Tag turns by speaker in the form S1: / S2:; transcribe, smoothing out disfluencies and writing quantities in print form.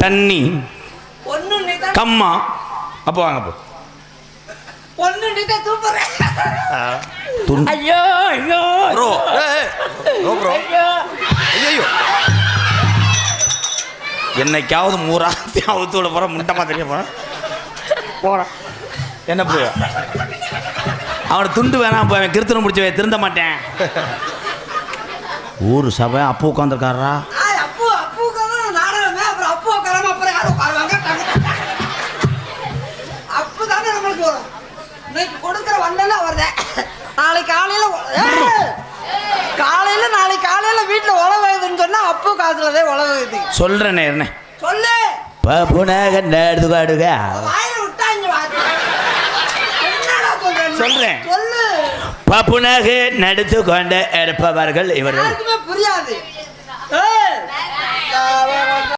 S1: தண்ணி கம்மா. அப்போ வாங்க போ.
S2: ஐயோ ஐயோ
S1: ப்ரோ ப்ரோ ஐயோ என்னைக்காவது மூராத்தி அவுத்தோட போற முட்டமா தெரிய போறேன் என்ன போய் அவனை துண்டு வேணாம் போய் கிருத்தனை முடிச்சு திருந்த மாட்டேன். ஊர் சபை அப்போ உட்காந்துருக்காரா
S2: கொடுக்கிற வந்தல அவர்தான். நாளைக்கு காலையில வீட்டுல உழவுதுன்னு சொன்னா அப்போ காசுலதே உழவுது
S1: சொல்றேனே என்ன
S2: சொல்லு.
S1: சொல்றேன். பப்புனாக நடித்து கொண்டு இருப்பவர்கள் இவர்கள்.
S2: புரியாது.